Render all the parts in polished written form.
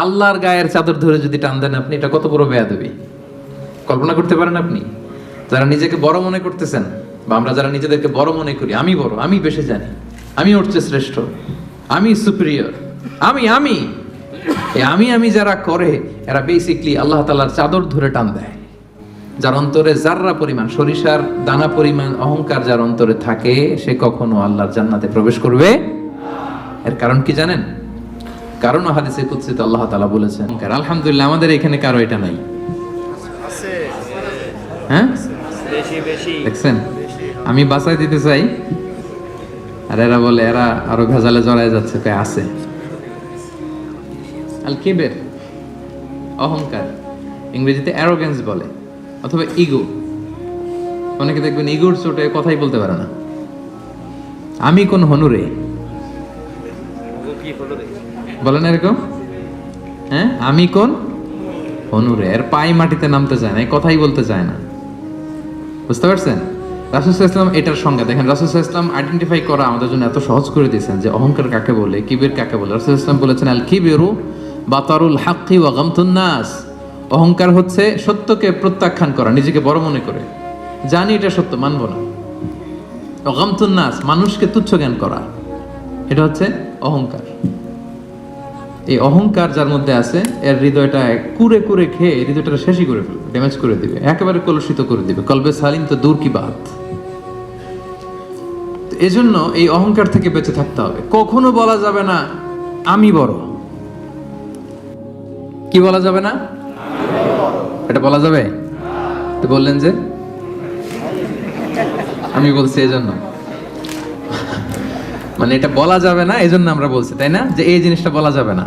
আল্লাহর গায়ের চাদর ধরে যদি টান দেন আপনি, এটা কত বড় বেয়াদবি কল্পনা করতে পারেন আপনি? যারা নিজেকে বড় মনে করতেছেন, বা আমরা যারা নিজেদেরকে বড় মনে করি, আমি বড়, আমি বেশি জানি, আমি ওর চেয়ে শ্রেষ্ঠ, আমি সুপিরিয়র, আমি যারা করে, এরা বেসিকলি আল্লাহ তাআলার চাদর ধরে টান দেয়। যার অন্তরে জাররা পরিমাণ, সরিষার দানা পরিমাণ অহংকার যার অন্তরে থাকে, সে কখনো আল্লাহর জান্নাতে প্রবেশ করবে। এর কারণ কি জানেন? কারণ হাদিসে কুদসিতে আল্লাহ তাআলা বলেছেন, আলহামদুলিল্লাহ আমাদের এখানে কারো এটা নাই। হ্যাঁ, দেখছেন, আমি বাঁচাই দিতে চাই আর এরা বলে, এরা আরো ভেজালে জড়ায় যাচ্ছে। আছে আল কিবের, অহংকার, ইংরেজিতে অ্যারোগেন্স বলে, অথবা ইগো। অনেকে দেখবেন ইগোর চোটে কথাই বলতে পারে না। আমি কোন হনুরে বলেন এরকম? হ্যাঁ, আমি কোন হনুরে, এর পায়ে মাটিতে নামতে চায় না, কথাই বলতে চায় না। বুঝতে পারছেন? রাসূল সাল্লাল্লাহু আলাইহি ওয়াসাল্লাম এটার সংজ্ঞা দেখেন। রাসূল সাল্লাল্লাহু আলাইহি ওয়াসাল্লাম আইডেন্টিফাই করা আমাদের জন্য এত সহজ করে দিয়েছেন যে অহংকার কাকে বলে, কিবির কাকে বলে। রাসূল সাল্লাল্লাহু আলাইহি ওয়াসাল্লাম বলেছেন, আল কিবিরু বাতারুল হাক্কি ওয়া গামতুন নাস। অহংকার হচ্ছে সত্যকে প্রত্যাখ্যান করা, নিজেকে বড় মনে করে, জানি এটা সত্য, মানব না। ওয়া গামতুন নাস, মানুষকে তুচ্ছ জ্ঞান করা, এটা হচ্ছে অহংকার। এই অহংকার যার মধ্যে আছে, এর হৃদয়টা কুরে কুরে খেয়ে হৃদয়টা শেষই করে ফেলবে, ড্যামেজ করে দিবে, একেবারে কলুষিত করে দিবে। কলবে সালিম তো দূর কি বাত। এজন্য এই অহংকার থেকে বেঁচে থাকতে হবে। কখনো বলা যাবে না আমি বড়। কি বলা যাবে না? এটা বলা যাবে? তো বললেন যে আমি বলছি এজন্য, মানে এটা বলা যাবে না, এই জন্য আমরা বলছি, তাই না? যে এই জিনিসটা বলা যাবে না,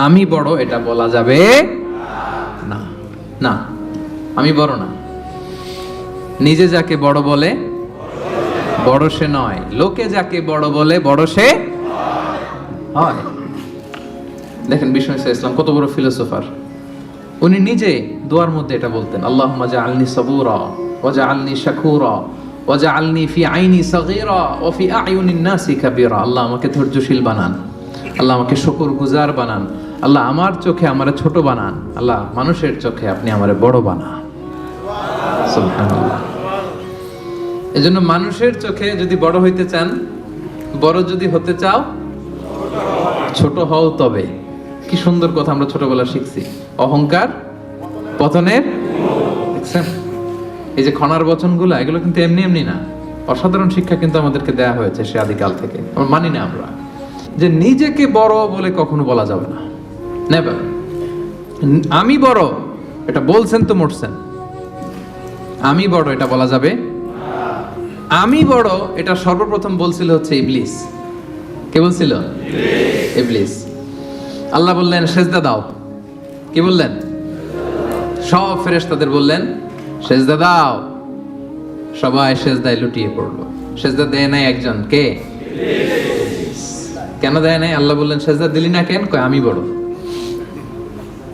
আমি বড়, এটা বলা যাবে না। না, আমি বড় না। নিজে যাকে বড় বলে বড় সে নয়, লোকে যাকে বড় বলে বড় সে হয়। দেখেন বিষ্ণু ইসলাম কত বড় ফিলোসোফার। উনি নিজে দোয়ার মধ্যে এটা বলতেন, আল্লাহুম্মা জাআলনি সাবুরা ওয়া জাআলনি শাকুরা ওয়াজআলনি ফি আইনি সাগীরা ওয়া ফি আ'য়ুনিন নাসি কাবীরা। আল্লাহ আমাকে ধৈর্যশীল বানান, আল্লাহ আমাকে শুকরগুজার বানান, আল্লাহ আমার চোখে আমারে ছোট বানান, আল্লাহ মানুষের চোখে আপনি আমারে বড় বানান। সুবহানাল্লাহ। এজন্য মানুষের চোখে যদি বড় হইতে চান, বড় যদি হতে চাও, ছোট হও তবে। কি সুন্দর কথা আমরা ছোটবেলা শিখছি, অহংকার পতনের। দেখছেন এই যে খনার বচনগুলো, এগুলো কিন্তু এমনি এমনি না, অসাধারণ শিক্ষা কিন্তু আমাদেরকে দেয়া হয়েছে সে আদিকাল থেকে। আমরা মানি না আমরা, যে নিজেকে বড় বলে কখনো বলা যাবে না, নেভার। আমি বড় এটা বলছেন তো মরছেন, আমি বড় এটা বলা যাবে। আমি বড় এটা সর্বপ্রথম বলছিল হচ্ছে ইবলিস। কে বলছিল? ইবলিস। আল্লাহ বললেন সেজদা দাও, কি বললেন? সব ফেরেশতাদের বললেন সেজদা দাও, সবাই সেজদায় লুটিয়ে পড়লো। সেজদা দেয় নাই একজন, কে? কেন দেয় নাই? আল্লাহ বললেন সেজদা দিলি না কেন? কয় আমি বড়।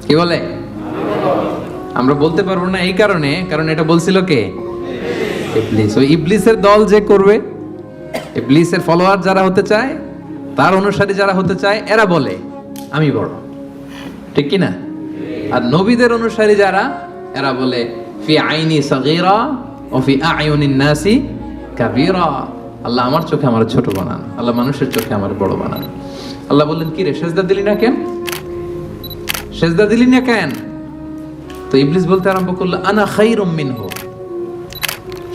কি বলে? আমরা বলতে পারবো না এই কারণে, কারণ এটা বলছিল কে? ইবলিস। ওই ইবলিসের দল যে করবে, ইবলিসের ফলোয়ার যারা হতে চায়, তার অনুসারী যারা হতে চায়, এরা বলে আমি বড়, ঠিক কি না? আর নবীদের অনুসারী যারা, এরা বলে ফি আইনি সাগীরা ওয়া ফি আ'য়ুনিন নাসি কাবীরা। আল্লাহ আমার চোখে আমার ছোট বানান, আল্লাহ মানুষের চোখে আমার বড় বানান। আল্লাহ বললেন কি রে, সেজদা দিলি না কেন? সেজদা দিলি না কেন? তো ইবলিস বলতে আরম্ভ করলো আনা খায়রুম মিনহু।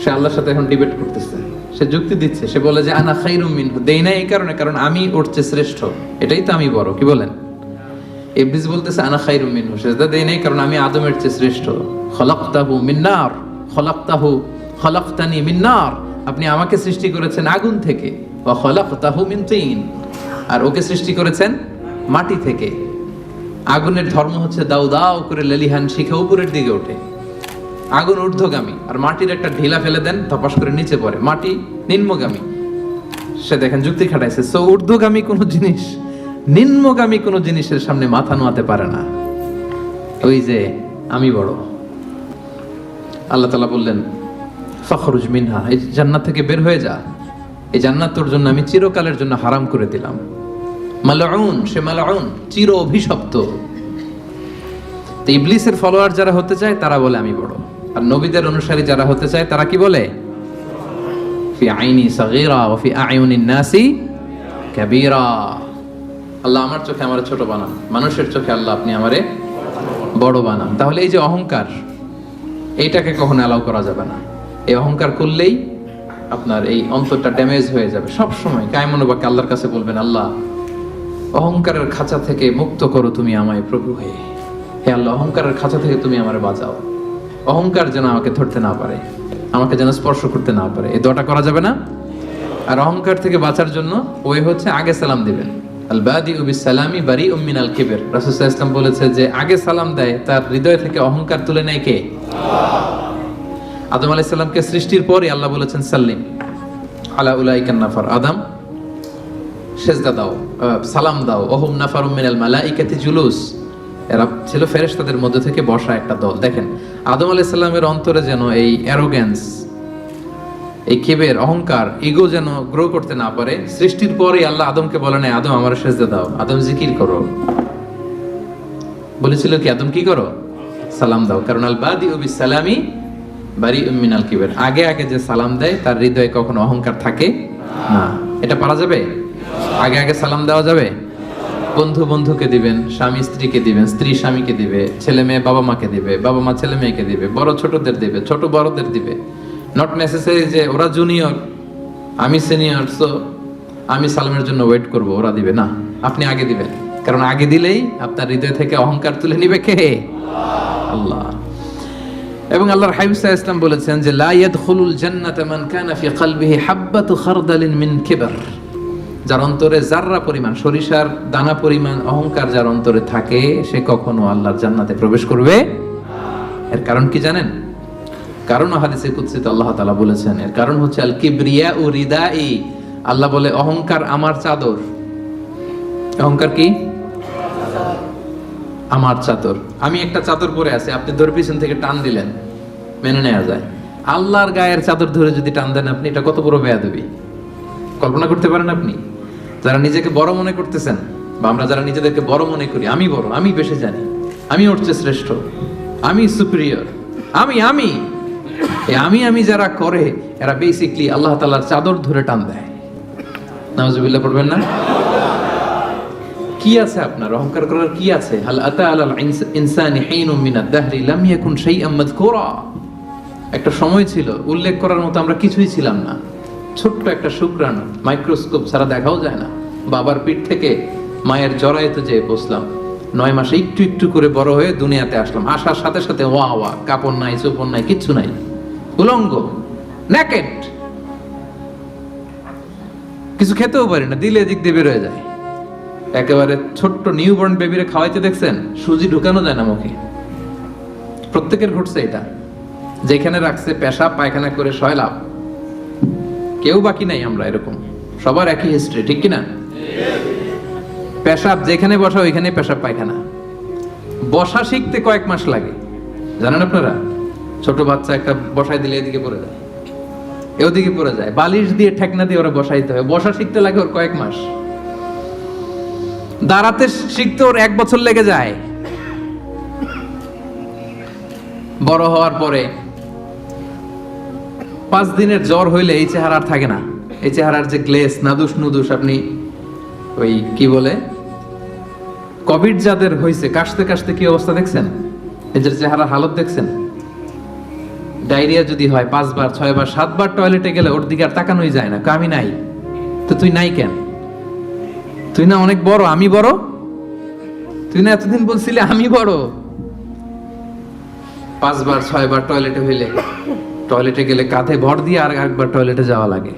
সে আল্লাহর সাথে এখন ডিবেট করতেছে, সে যুক্তি দিচ্ছে। সে বলে যে আনা খায়রুম মিনহু, দেই না এই কারণে, কারণ আমি ওর চেয়ে শ্রেষ্ঠ, এটাই তো আমি বড়। কি বলেন? ইবলিস বলতেছে আনা খায়রুম মিনহু, সেজদা দেই নাই কারণ আমি আদমের চেয়ে শ্রেষ্ঠ। খলাকতাহু মিন নার, খলাকতানি মিন নার, আপনি আমাকে সৃষ্টি করেছেন আগুন থেকে। ওয়া খলাকতাহু মিন তিন, আর ওকে সৃষ্টি করেছেন মাটি থেকে। আগুনের ধর্ম হচ্ছে দাউ দাউ করে লেলিহান শিখা উপরের দিকে ওঠে, আগুন ঊর্ধ্বগামী। আর মাটির একটা ঢিলা ফেলে দেন, ধপাস করে নিচে পড়ে, মাটি নিম্নগামী। সে দেখেন যুক্তি খাটাইছে। সো ঊর্ধ্বগামী কোনো জিনিস নিম্নগামী কোনো জিনিসের সামনে মাথা নোয়াতে পারে না। ওই যে আমি বড়। আল্লাহ তাআলা বললেন ফাখরুজ মিনহা, এই জান্নাত থেকে বের হয়ে যা, এই জান্নাত তোর জন্য আমি চিরকালের জন্য হারাম করে দিলাম। মালউন, সে মালউন, চির অভিশপ্ত। তো ইবলিসের ফলোয়ার যারা হতে চায় তারা বলে আমি বড়, আর নবীদের অনুসারী যারা হতে চায় তারা কি বলে? ফি আইনি সাগীরা ওয়া ফি আয়ুনিন নাসি কাবীরা। আল্লাহ আমার চোখে আমারে ছোট বানান, মানুষের চোখে আল্লাহ আপনি আমারে বড় বানান। তাহলে এই যে অহংকার, এইটাকে কখনো অ্যালাউ করা যাবে না। এই অহংকার করলেই আপনার এই অন্তরটা ড্যামেজ হয়ে যাবে। সব সময় কায়মনোবাক্যে আল্লাহর কাছে বলবেন, আল্লাহ অহংকারের খাঁচা থেকে মুক্ত করো তুমি আমায় প্রভু হয়ে। হে আল্লাহ, অহংকারের খাঁচা থেকে তুমি আমারে বাঁচাও। অহংকার যেন আমাকে ধরতে না পারে, আমাকে যেন স্পর্শ করতে না পারে। এই দোয়াটা করা যাবে না? আর অহংকার থেকে বাঁচার জন্য ওই হচ্ছে আগে সালাম দিবেন। আল বাদিউ বিস সালামি বারিউম মিনাল কিবর। রাসূল সাল্লাল্লাহু আলাইহি ওয়াসাল্লাম বলেছে যে আগে সালাম দেয় তার হৃদয় থেকে অহংকার তুলে নেয় কে? আদম আলাইহিস সালামকে সৃষ্টির পরই আল্লাহ বলেছেন সাল্লিম আলা উলাইকান নাফার, আদম সেজদা দাও, সালাম দাও। ওহুম নাফারুম মিনাল মালাইকাতি জুলুস, এরা ছিল ফেরেশতাদের মধ্যে থেকে বসা একটা দল। দেখেন আদম আলাইহিস সালামের অন্তরে যেন এই অ্যারোগ্যান্স, এই কিবের, অহংকার, ইগো যেন গ্রো করতে না পারে। সৃষ্টির পরেই আল্লাহ আদমকে বলে নাই আদম আমার সেজদা দাও, আদম জিকির করো। বলেছিল কি আদম কি করো? সালাম দাও। কারণ আল বাদিউ বিস সালামি বারিউম মিনাল কিবর, আগে আগে যে সালাম দেয় তার হৃদয়ে কখনো অহংকার থাকে না। এটা পারা যাবে? আগে আগে সালাম দেওয়া যাবে? বন্ধু বন্ধুকে দিবেন, স্বামী স্ত্রীকে দিবেন, স্ত্রী স্বামীকে দিবে, ছেলে মেয়ে বাবা মাকে দিবে, বাবা মা ছেলে মেয়েকে দিবে, বড় ছোটদের দিবে, ছোট বড়দের দিবে। নট নেসেসারি যে ওরা জুনিয়র আমি সিনিয়র, সো আমি সালামের জন্য ওয়েট করব, ওরা দিবে না। আপনি আগে দিবেন, কারণ আগে দিলেই আপনার হৃদয় থেকে অহংকার তুলে নিবে কে? আল্লাহ। এবং আল্লাহর হাবিব সাল্লাল্লাহু আলাইহি ওয়াসাল্লাম বলেছেন যে লা ইয়াদখুলুল জান্নাতা মান কানা ফি কলবিহি হাববাতু খারদালিন মিন কিবর। যার অন্তরে জাররা পরিমাণ, সরিষার দানা পরিমাণ অহংকার যার অন্তরে থাকে, সে কখনো আল্লাহর জান্নাতে প্রবেশ করবে না। এর কারণ কি জানেন? কারণ হাদিসে কুদসিতে আল্লাহ তাআলা বলেছেন, এর কারণ হচ্ছে আল কিবরিয়া ও রিদাই। আল্লাহ বলে অহংকার আমার চাদর। অহংকার কি? আমার চাদর। আমি একটা চাদর পরে আছি, আপনি ধরে পিছন থেকে টান দিলেন, মেনে নেওয়া যায়। আল্লাহর গায়ের চাদর ধরে যদি টান দেন আপনি, এটা কত বড় বেয়াদবি। কল্পনা করতে পারেন আপনি? যারা নিজেকে বড় মনে করতেছেন, বা আমরা যারা নিজেদেরকে বড় মনে করি, আমি বড়, আমি বেশি জানি, আমি ওর চেয়ে শ্রেষ্ঠ, আমি সুপিরিয়র, আমি যারা করে, এরা বেসিকলি আল্লাহ তাআলার চাদর ধরে টান দেয়। নাউজুবিল্লাহ পড়বেন না? কি আছে আপনার অহংকার করার? কি আছে? হাল আতা আলাল ইনসানি হিনুম মিনাদ দাহরি লাম ইয়াকুন শাইআম মাযকুরা। একটা সময় ছিল উল্লেখ করার মতো আমরা কিছুই ছিলাম না। ছোট্ট একটা শুক্রাণু, মাইক্রোস্কোপ ছাড়া দেখাও যায় না। বাবার পিঠ থেকে মায়ের জরায়ুতে যেয়ে বসলাম, 9 মাসে একটু একটু করে বড় হয়ে দুনিয়াতে আসলাম। আসার সাথে সাথে ওয়া ওয়া, কাপড় নাই, চোপড় নাই, কিচ্ছু নাই, উলঙ্গ, নেকেড। কিছু খেতেও পারি না, দিলে দিক দিয়ে বের হয়ে যায়। একেবারে ছোট্ট নিউবর্ন বেবিরে খাওয়াইতে দেখছেন, সুজি ঢুকানো যায় না মুখে। প্রত্যেকের ঘটছে এটা। যেখানে রাখছে পেশাব পায়খানা করে সয়লাভ, কেউ বাকি নাই। আমরা এরকম সবার একই হিস্ট্রি, ঠিক কিনা? পেশাব যেখানে বসা ওইখানে পেশাব পায়খানা। বসা শিখতে কয়েক মাস লাগে, জানেন আপনারা? ছোট বাচ্চা একটা বসাই দিলে এদিকে পড়ে যায়, ওদিকে পড়ে যায়। বালিশ দিয়ে ঠেকনা দিয়ে ওরা বসাইতে হয়। বসা শিখতে লাগে ওর কয়েক মাস। দাঁড়াতে শিখতে ওর 1 বছর লেগে যায়। বড় হওয়ার পরে 5 দিনের জ্বর হইলে এই চেহারা আর থাকে না। এই চেহারার যে গ্লেস, নাদুস নুদুস, আপনি ওই কি বলে, কোভিড যাদের হয়েছে, কাশতে কাশতে কি অবস্থা দেখছেন? এদের চেহারার হালত দেখছেন? ডায়রিয়া যদি হয় 5 বার 6 বার 7 বার টয়লেটে গেলে ওর দিকে আর তাকানোই যায় না। আমি নাই তো তুই নাই কেন? তুই না অনেক বড়, আমি বড়? তুই না এতদিন বলছিলি আমি বড়? 5 বার 6 বার টয়লেটে হইলে, টয়লেটে গেলে কাঁধে ভর দিয়ে আর একবার টয়লেটে যাওয়া লাগে।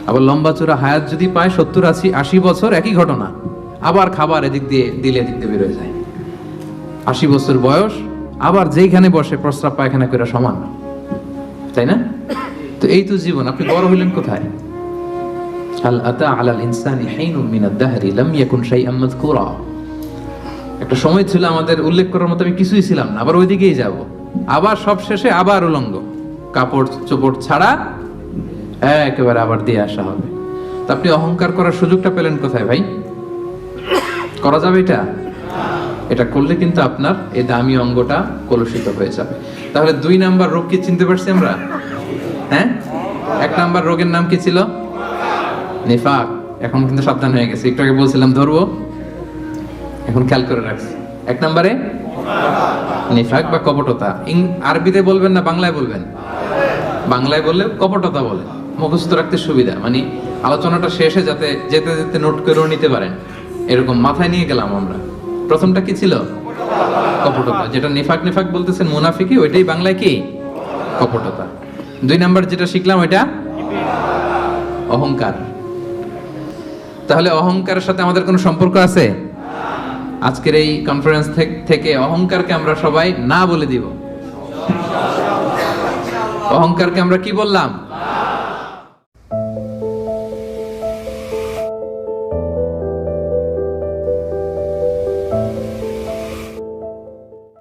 আবার লম্বা চূড়া হায়াত যদি পায় 70 80 বছর, একই ঘটনা। আবার খাবার এদিক দিয়ে দিলে এদিক দিয়ে বের হয়ে যায়। 80 বছর বয়স, আবার যেইখানে বসে প্রস্রাব পায়খানা করে সমান, তাই না? তো এই তো জীবন। আপনি বড় হইলেন কোথায়? হাল আতা আলাল ইনসানি হিনুম মিনাদ দাহরি লাম ইয়াকুন শাইআম মাযকুরা। একটা সময় ছিল আমাদের উল্লেখ করার মতো আমি কিছুই ছিলাম না, আবার ওইদিকেই যাব। আবার সব শেষে আবার উলঙ্গ, কাপড় চোপড় ছাড়া একেবারে আবার দিয়ে আসা হবে। তো আপনি অহংকার করার সুযোগটা পেলেন কোথায় ভাই? করা যাবে এটা? এটা করলে কিন্তু আপনার এই দামি অঙ্গটা কলুষিত হয়ে যাবে। তাহলে 2 নাম্বার রোগ কি চিনতে পারছি আমরা? হ্যাঁ, 1 নাম্বার রোগের নাম কি ছিল? নিফাক। এখন কিন্তু সাবধান হয়ে গেছে, একটু আগে বলছিলাম ধরবো, এখন খেয়াল করে রাখছি। 1 নম্বরে নিফাক বা কপটতা। আরবিতে বলবেন না বাংলায় বলবেন? বাংলায় বললে কপটতা বলে, মুখস্থ রাখতে সুবিধা, মানে আলোচনাটা শেষে যাতে যেতে যেতে নোট করেও নিতে পারেন, এরকম মাথায় নিয়ে গেলাম আমরা। প্রথমটা কি ছিল? কপটতা। যেটা নিফাক নিফাক বলতেছেন মুনাফিকি, ওইটাই বাংলায় কি? কপটতা। 2 নাম্বার যেটা শিখলাম ওইটা অহংকার। তাহলে অহংকারের সাথে আমাদের কোনো সম্পর্ক আছে? আজকের এই কনফারেন্স থেকে অহংকারকে আমরা সবাই না বলে দিব। অহংকারকে আমরা কি বললাম?